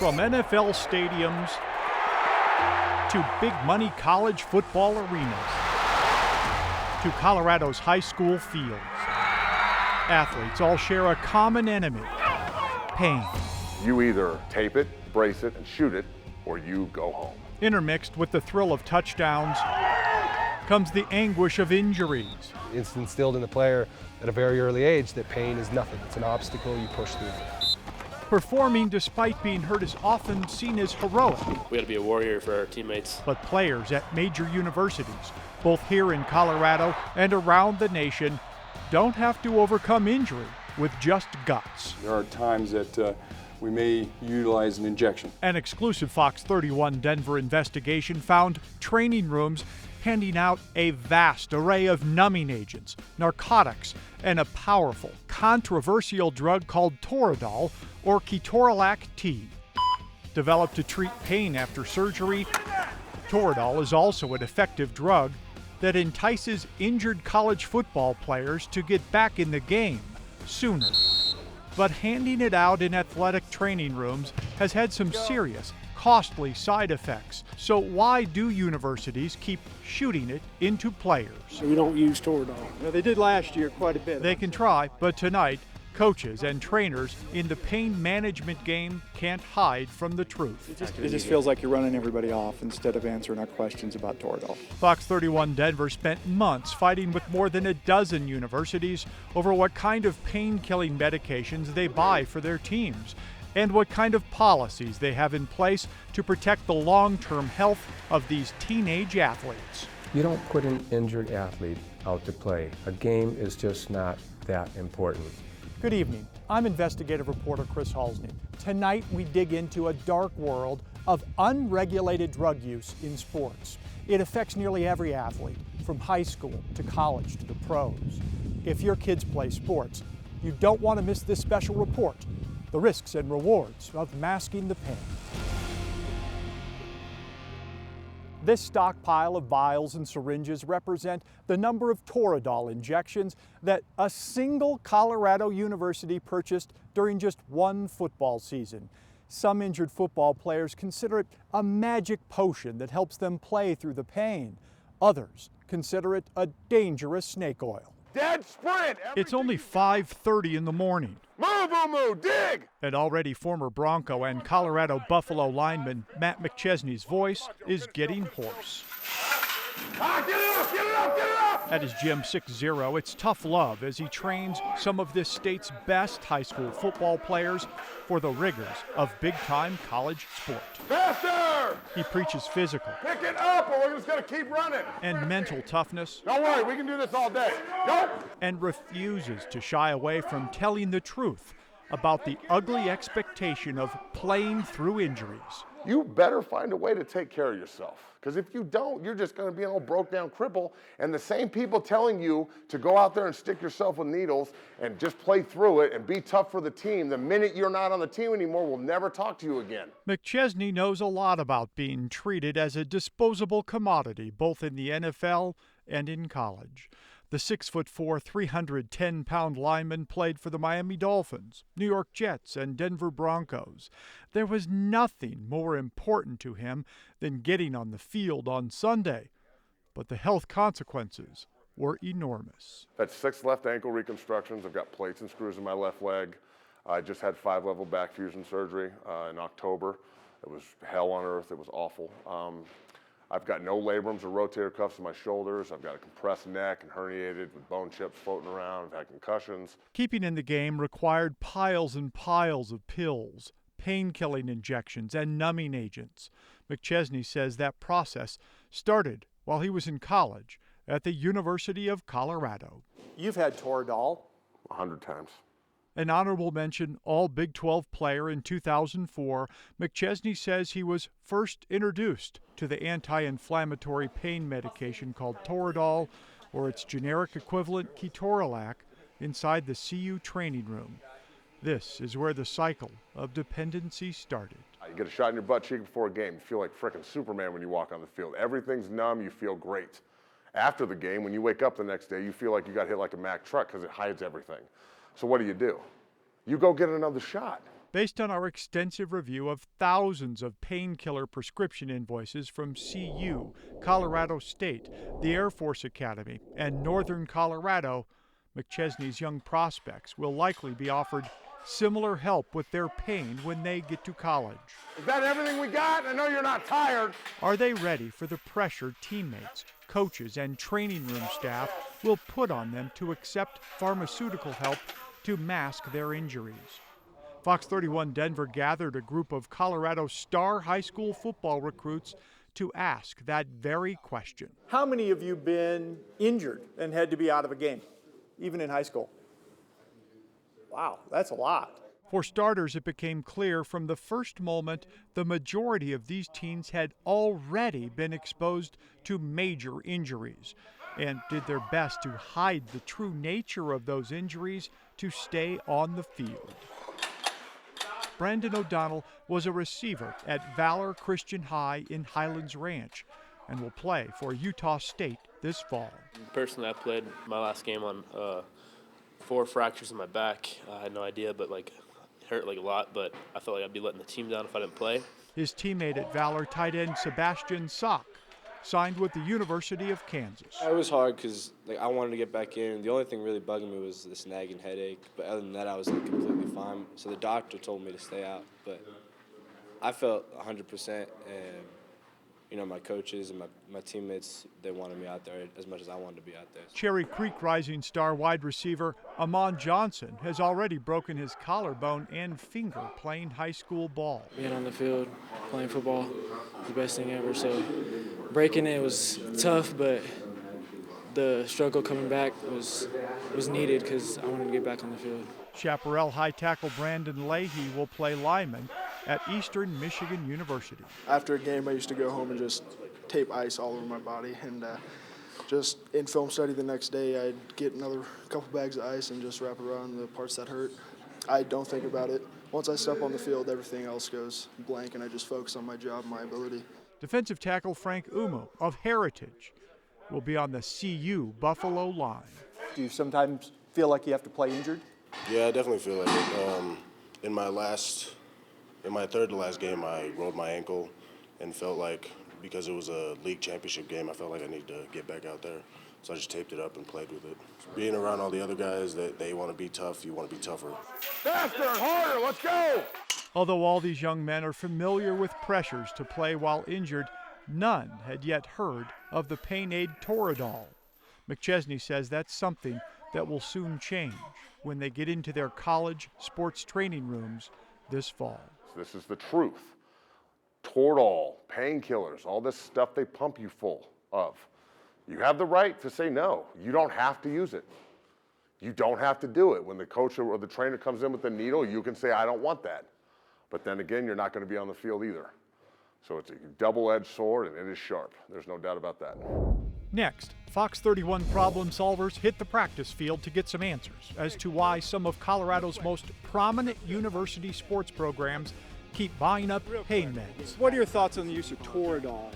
From NFL stadiums to big money college football arenas to Colorado's high school fields, athletes all share a common enemy: pain. You either tape it, brace it, and shoot it, or you go home. Intermixed with the thrill of touchdowns comes the anguish of injuries. It's instilled in the player at a very early age that pain is nothing. It's an obstacle you push through. Performing despite being hurt is often seen as heroic. We got to be a warrior for our teammates. But players at major universities, both here in Colorado and around the nation, don't have to overcome injury with just guts. There are times that we may utilize an injection. An exclusive FOX31 Denver investigation found training rooms handing out a vast array of numbing agents, narcotics, and a powerful, controversial drug called Toradol, or ketorolac T. Developed to treat pain after surgery, Toradol is also an effective drug that entices injured college football players to get back in the game sooner. But handing it out in athletic training rooms has had some serious, costly side effects. So why do universities keep shooting it into players? We don't use Toradol. They did last year quite a bit. They can try, but tonight, coaches and trainers in the pain management game can't hide from the truth. It just feels like you're running everybody off instead of answering our questions about Toradol. FOX31 Denver spent months fighting with more than a dozen universities over what kind of pain-killing medications they buy for their teams and what kind of policies they have in place to protect the long-term health of these teenage athletes. You don't put an injured athlete out to play. A game is just not that important. Good evening. I'm investigative reporter Chris Halsney. Tonight we dig into a dark world of unregulated drug use in sports. It affects nearly every athlete, from high school to college to the pros. If your kids play sports, you don't want to miss this special report: the risks and rewards of masking the pain. This stockpile of vials and syringes represent the number of Toradol injections that a single Colorado university purchased during just one football season. Some injured football players consider it a magic potion that helps them play through the pain. Others consider it a dangerous snake oil. Dead sprint! It's only 5:30 in the morning. Move, Umu, dig! And already former Bronco and Colorado Buffalo lineman Matt McChesney's voice is getting hoarse. Ah, get it up, get it up, get it up! At his gym 6-0, it's tough love as he trains some of this state's best high school football players for the rigors of big-time college sport. Faster! He preaches physical Pick it up or we're just gonna keep running. and mental toughness, Don't worry, we can do this all day. Go! and refuses to shy away from telling the truth about the ugly expectation of playing through injuries. You better find a way to take care of yourself. Because if you don't, you're just gonna be an old broke down cripple, and the same people telling you to go out there and stick yourself with needles and just play through it and be tough for the team, the minute you're not on the team anymore, will never talk to you again. McChesney knows a lot about being treated as a disposable commodity, both in the NFL and in college. The 6'4", 310-pound lineman played for the Miami Dolphins, New York Jets, and Denver Broncos. There was nothing more important to him than getting on the field on Sunday, but the health consequences were enormous. I've had 6 left ankle reconstructions. I've got plates and screws in my left leg. I just had 5-level back fusion surgery in October. It was hell on earth. It was awful. I've got no labrums or rotator cuffs in my shoulders. I've got a compressed neck and herniated with bone chips floating around. I've had concussions. Keeping in the game required piles and piles of pills, pain-killing injections, and numbing agents. McChesney says that process started while he was in college at the University of Colorado. You've had Toradol 100 times. An honorable mention All Big 12 player in 2004, McChesney says he was first introduced to the anti-inflammatory pain medication called Toradol, or its generic equivalent ketorolac, inside the CU training room. This is where the cycle of dependency started. You get a shot in your butt cheek before a game. You feel like frickin' Superman when you walk on the field. Everything's numb, you feel great. After the game, when you wake up the next day, you feel like you got hit like a Mack truck because it hides everything. So what do? You go get another shot. Based on our extensive review of thousands of painkiller prescription invoices from CU, Colorado State, the Air Force Academy, and Northern Colorado, McChesney's young prospects will likely be offered similar help with their pain when they get to college. Is that everything we got? I know you're not tired. Are they ready for the pressure teammates, coaches, and training room staff will put on them to accept pharmaceutical help to mask their injuries? FOX31 Denver gathered a group of Colorado star high school football recruits to ask that very question. How many of you been injured and had to be out of a game, even in high school? Wow, that's a lot. For starters, it became clear from the first moment the majority of these teens had already been exposed to major injuries and did their best to hide the true nature of those injuries to stay on the field. Brandon O'Donnell was a receiver at Valor Christian High in Highlands Ranch and will play for Utah State this fall. Personally, I played my last game on 4 fractures in my back. I had no idea, but it hurt a lot, but I felt like I'd be letting the team down if I didn't play. His teammate at Valor, tight end Sebastian Sock, signed with the University of Kansas. It was hard because I wanted to get back in. The only thing really bugging me was this nagging headache, but other than that, I was completely fine. So the doctor told me to stay out, but I felt 100%, and my coaches and my teammates, they wanted me out there as much as I wanted to be out there. Cherry Creek Rising Star wide receiver Amon Johnson has already broken his collarbone and finger playing high school ball. Being on the field, playing football, the best thing ever. So breaking it was tough, but the struggle coming back was needed because I wanted to get back on the field. Chaparral high tackle Brandon Leahy will play lineman at Eastern Michigan University. After a game, I used to go home and just tape ice all over my body, and just in film study the next day, I'd get another couple bags of ice and just wrap it around the parts that hurt. I don't think about it. Once I step on the field, everything else goes blank, and I just focus on my job, my ability. Defensive tackle Frank Umo of Heritage will be on the CU Buffalo line. Do you sometimes feel like you have to play injured? Yeah, I definitely feel like it. In my third to last game, I rolled my ankle and felt like, because it was a league championship game, I felt like I needed to get back out there. So I just taped it up and played with it. Being around all the other guys that they want to be tough, you want to be tougher. Faster and harder, let's go! Although all these young men are familiar with pressures to play while injured, none had yet heard of the pain aid Toradol. McChesney says that's something that will soon change when they get into their college sports training rooms this fall. This is the truth. Toradol, painkillers, all this stuff they pump you full of. You have the right to say no. You don't have to use it. You don't have to do it. When the coach or the trainer comes in with the needle, you can say, I don't want that. But then again, you're not going to be on the field either. So it's a double-edged sword, and it is sharp. There's no doubt about that. Next, FOX31 problem solvers hit the practice field to get some answers as to why some of Colorado's most prominent university sports programs keep buying up pain meds. What are your thoughts on the use of Toradol?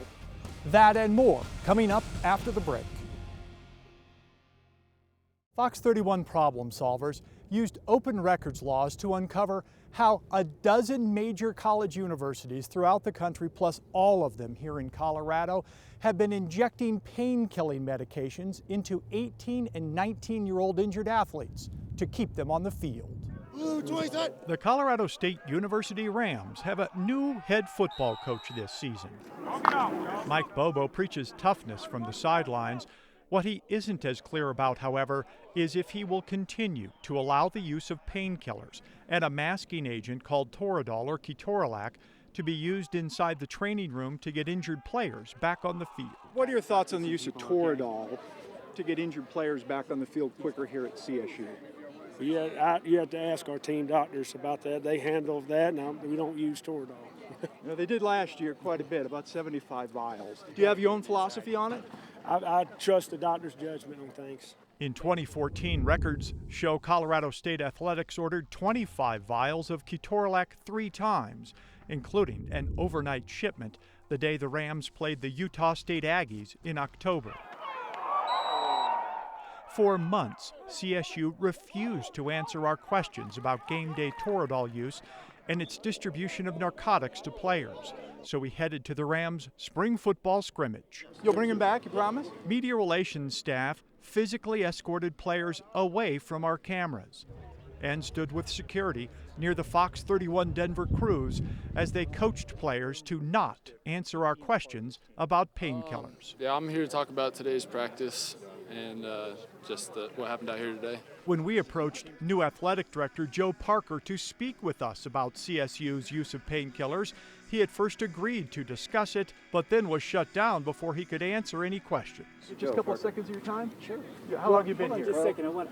That and more coming up after the break. FOX31 problem solvers used open records laws to uncover how a dozen major college universities throughout the country, plus all of them here in Colorado, have been injecting pain-killing medications into 18 and 19-year-old injured athletes to keep them on the field. The Colorado State University Rams have a new head football coach this season. Mike Bobo preaches toughness from the sidelines. What he isn't as clear about, however, is if he will continue to allow the use of painkillers and a masking agent called Toradol or ketorolac to be used inside the training room to get injured players back on the field. What are your thoughts on the use of Toradol to get injured players back on the field quicker here at CSU? Yeah, you have to ask our team doctors about that. They handle that, and we don't use Toradol. They did last year quite a bit, about 75 vials. Do you have your own philosophy on it? I trust the doctor's judgment on things. In 2014, records show Colorado State Athletics ordered 25 vials of ketorolac 3 times, including an overnight shipment the day the Rams played the Utah State Aggies in October. For months, CSU refused to answer our questions about game day Toradol use and its distribution of narcotics to players. So we headed to the Rams' spring football scrimmage. You'll bring him back, you promise? Media relations staff physically escorted players away from our cameras and stood with security near the FOX31 Denver crews as they coached players to not answer our questions about painkillers. Yeah, I'm here to talk about today's practice and what happened out here today. When we approached new athletic director Joe Parker to speak with us about CSU's use of painkillers, he at first agreed to discuss it, but then was shut down before he could answer any questions. Just a couple of seconds of your time? Sure. Yeah, how long have you been here? Just a second.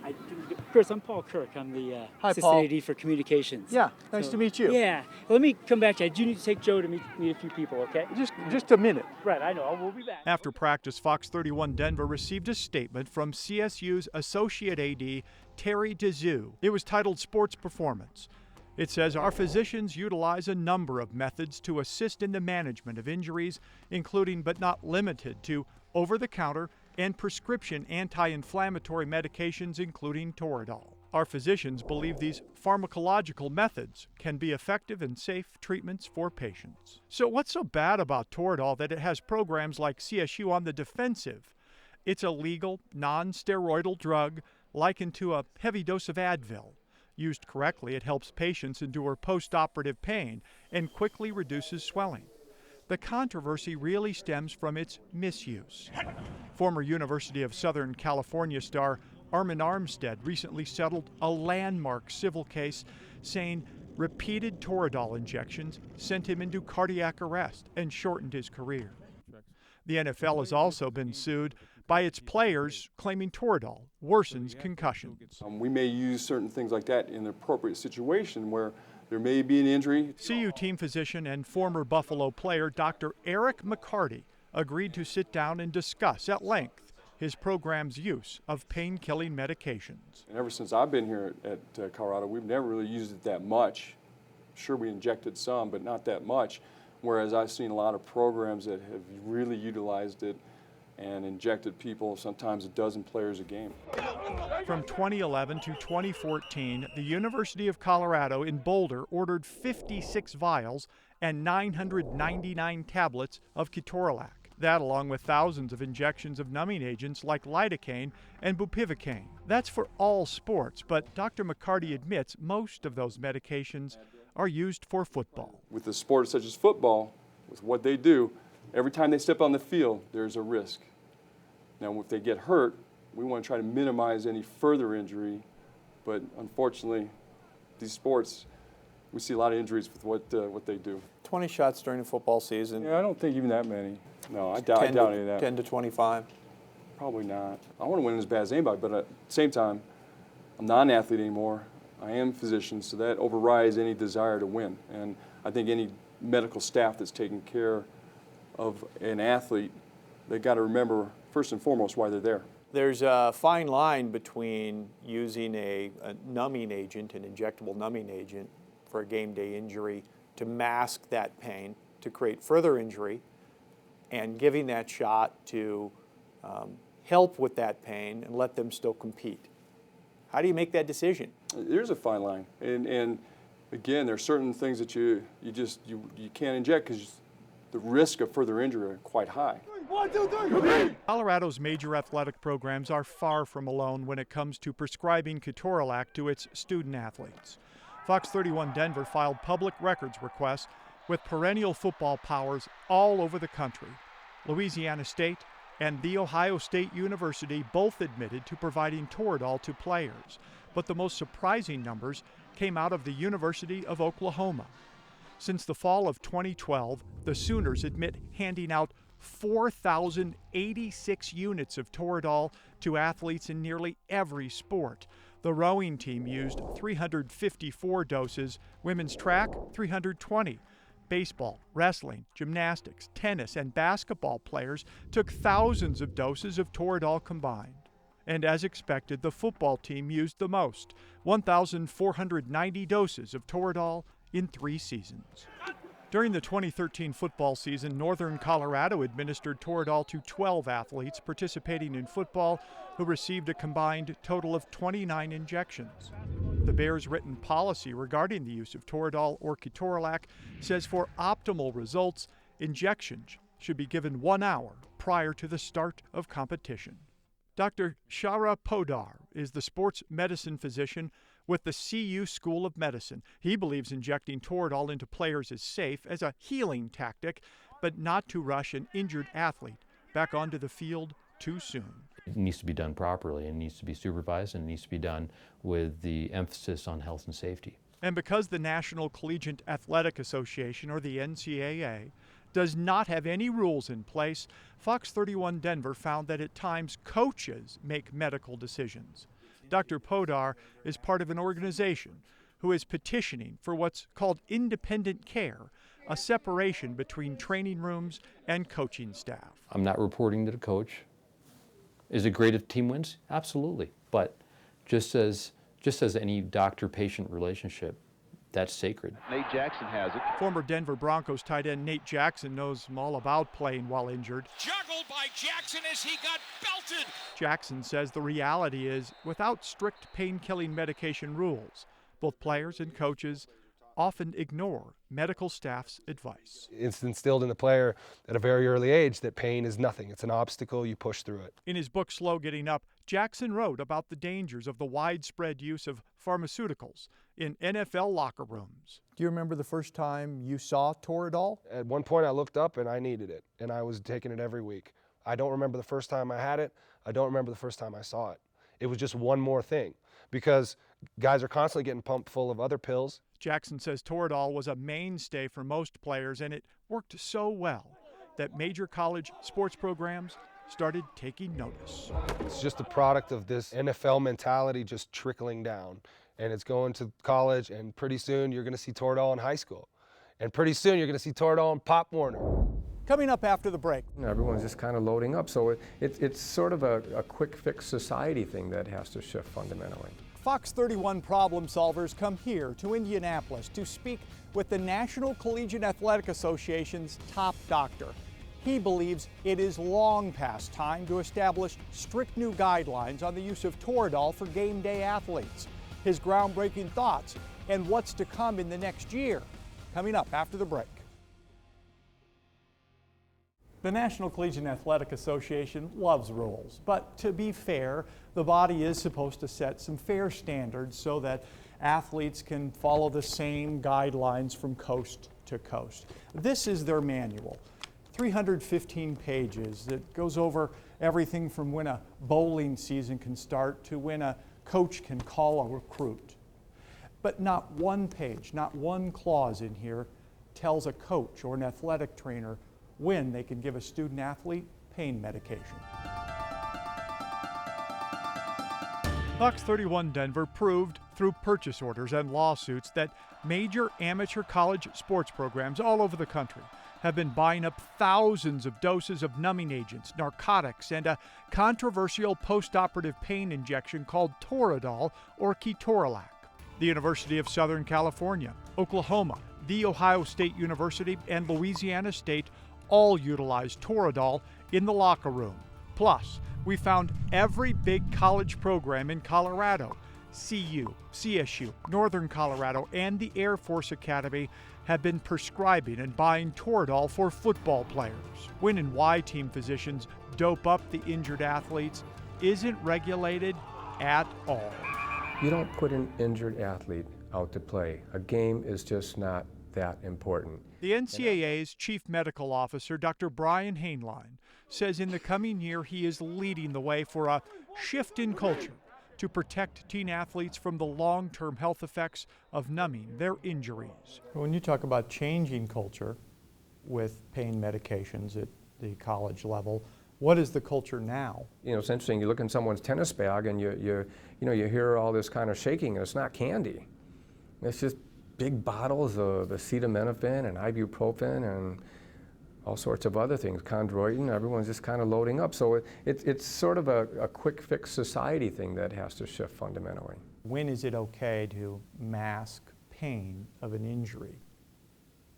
Chris, I'm Paul Kirk. I'm the Hi, assistant Paul. AD for communications. Yeah, nice to meet you. Yeah. Let me come back to you. I do need to take Joe to meet a few people, okay? Just a minute. Right, I know. We'll be back. After practice, FOX31 Denver received a statement from CSU's associate AD, Terry DeZoo. It was titled Sports Performance. It says our physicians utilize a number of methods to assist in the management of injuries, including but not limited to over-the-counter and prescription anti-inflammatory medications, including Toradol. Our physicians believe these pharmacological methods can be effective and safe treatments for patients. So what's so bad about Toradol that it has programs like CSU on the defensive? It's a legal, non-steroidal drug likened to a heavy dose of Advil. Used correctly, it helps patients endure post-operative pain and quickly reduces swelling. The controversy really stems from its misuse. Former University of Southern California star Armin Armstead recently settled a landmark civil case saying repeated Toradol injections sent him into cardiac arrest and shortened his career. The NFL has also been sued by its players claiming Toradol worsens concussions. We may use certain things like that in the appropriate situation where there may be an injury. CU team physician and former Buffalo player Dr. Eric McCarty agreed to sit down and discuss at length his program's use of pain-killing medications. And ever since I've been here at Colorado, we've never really used it that much. Sure, we injected some, but not that much, whereas I've seen a lot of programs that have really utilized it and injected people, sometimes a dozen players a game. From 2011 to 2014, the University of Colorado in Boulder ordered 56 vials and 999 tablets of ketorolac. That, along with thousands of injections of numbing agents like lidocaine and bupivacaine. That's for all sports, but Dr. McCarty admits most of those medications are used for football. With the sports such as football, with what they do, every time they step on the field, there's a risk. Now, if they get hurt, we want to try to minimize any further injury, but unfortunately, these sports, we see a lot of injuries with what they do. 20 shots during the football season. Yeah, I don't think even that many. No, I doubt any of that. 10 to 25. Probably not. I want to win as bad as anybody, but at the same time, I'm not an athlete anymore. I am a physician, so that overrides any desire to win. And I think any medical staff that's taking care of an athlete, they've got to remember, first and foremost, why they're there. There's a fine line between using a numbing agent, an injectable numbing agent, for a game day injury to mask that pain, to create further injury, and giving that shot to help with that pain and let them still compete. How do you make that decision? There's a fine line, and again, there are certain things that you can't inject because the risk of further injury are quite high. 1, 2, 3. Colorado's major athletic programs are far from alone when it comes to prescribing ketorolac to its student athletes. FOX31 Denver filed public records requests with perennial football powers all over the country. Louisiana State and The Ohio State University both admitted to providing Toradol to players, but the most surprising numbers came out of the University of Oklahoma. Since the fall of 2012, the Sooners admit handing out 4,086 units of Toradol to athletes in nearly every sport. The rowing team used 354 doses, women's track 320. Baseball, wrestling, gymnastics, tennis, and basketball players took thousands of doses of Toradol combined. And as expected, the football team used the most, 1,490 doses of Toradol in 3 seasons. During the 2013 football season, Northern Colorado administered Toradol to 12 athletes participating in football who received a combined total of 29 injections. The Bears' written policy regarding the use of Toradol or ketorolac says for optimal results, injections should be given 1 hour prior to the start of competition. Dr. Shara Podar is the sports medicine physician with the CU School of Medicine. He believes injecting Toradol into players is safe as a healing tactic, but not to rush an injured athlete back onto the field too soon. It needs to be done properly, and needs to be supervised, and it needs to be done with the emphasis on health and safety. And because the National Collegiate Athletic Association, or the NCAA, does not have any rules in place, FOX31 Denver found that at times coaches make medical decisions. Dr. Podar is part of an organization who is petitioning for what's called independent care, a separation between training rooms and coaching staff. I'm not reporting to the coach. Is it great if the team wins? Absolutely. But just as any doctor-patient relationship, that's sacred. Nate Jackson has it. Former Denver Broncos tight end Nate Jackson knows all about playing while injured. Juggled by Jackson as he got belted. Jackson says the reality is, without strict pain-killing medication rules, both players and coaches often ignore medical staff's advice. It's instilled in the player at a very early age that pain is nothing. It's an obstacle, you push through it. In his book, Slow Getting Up, Jackson wrote about the dangers of the widespread use of pharmaceuticals in NFL locker rooms. Do you remember the first time you saw Toradol? At one point I looked up and I needed it, and I was taking it every week. I don't remember the first time I had it. I don't remember the first time I saw it. It was just one more thing, because guys are constantly getting pumped full of other pills. Jackson says Toradol was a mainstay for most players, and it worked so well that major college sports programs started taking notice. It's just a product of this NFL mentality just trickling down, and it's going to college, and pretty soon you're going to see Toradol in high school, and pretty soon you're going to see Toradol in Pop Warner. Coming up after the break. Everyone's just kind of loading up, so it's sort of a quick fix society thing that has to shift fundamentally. FOX31 problem solvers come here to Indianapolis to speak with the National Collegiate Athletic Association's top doctor. He believes it is long past time to establish strict new guidelines on the use of Toradol for game day athletes. His groundbreaking thoughts and what's to come in the next year. Coming up after the break. The National Collegiate Athletic Association loves rules, but to be fair, the body is supposed to set some fair standards so that athletes can follow the same guidelines from coast to coast. This is their manual, 315 pages that goes over everything from when a bowling season can start to when a coach can call a recruit. But not one page, not one clause in here tells a coach or an athletic trainer when they can give a student athlete pain medication. FOX31 Denver proved through purchase orders and lawsuits that major amateur college sports programs all over the country have been buying up thousands of doses of numbing agents, narcotics, and a controversial post-operative pain injection called Toradol or ketorolac. The University of Southern California, Oklahoma, The Ohio State University, and Louisiana State all utilize Toradol in the locker room. Plus, we found every big college program in Colorado, CU, CSU, Northern Colorado, and the Air Force Academy have been prescribing and buying Toradol for football players. When and why team physicians dope up the injured athletes isn't regulated at all. You don't put an injured athlete out to play. A game is just not that important. The NCAA's chief medical officer, Dr. Brian Hainline, says in the coming year he is leading the way for a shift in culture to protect teen athletes from the long-term health effects of numbing their injuries. When you talk about changing culture with pain medications at the college level, what is the culture now? You know, it's interesting. You look in someone's tennis bag and you hear all this kind of shaking, and it's not candy. It's just big bottles of acetaminophen and ibuprofen and all sorts of other things, chondroitin. Everyone's just kind of loading up. So it's sort of a quick fix society thing that has to shift fundamentally. When is it okay to mask pain of an injury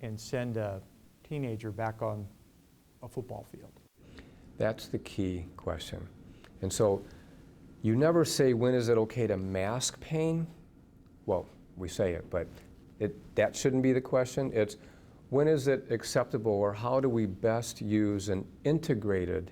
and send a teenager back on a football field? That's the key question. And so you never say when is it okay to mask pain. well, we say it, but that shouldn't be the question. It's when is it acceptable, or how do we best use an integrative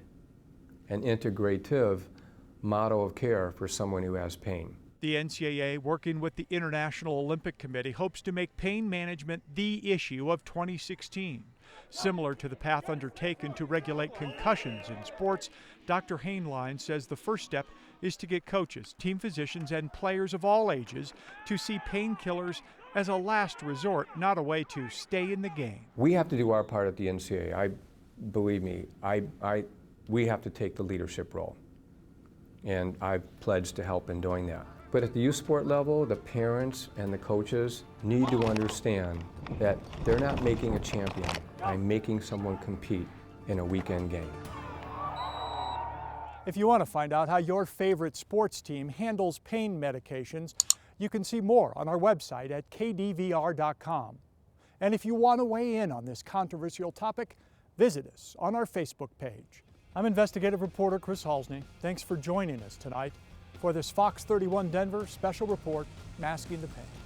model of care for someone who has pain. The NCAA, working with the International Olympic Committee, hopes to make pain management the issue of 2016. Similar to the path undertaken to regulate concussions in sports, Dr. Hainline says the first step is to get coaches, team physicians, and players of all ages to see painkillers as a last resort, not a way to stay in the game. We have to do our part at the NCAA. Believe me, we have to take the leadership role, and I've pledged to help in doing that. But at the youth sport level, the parents and the coaches need to understand that they're not making a champion by making someone compete in a weekend game. If you want to find out how your favorite sports team handles pain medications, you can see more on our website at kdvr.com. And if you want to weigh in on this controversial topic, visit us on our Facebook page. I'm investigative reporter Chris Halsney. Thanks for joining us tonight for this Fox 31 Denver special report, Masking the Pain.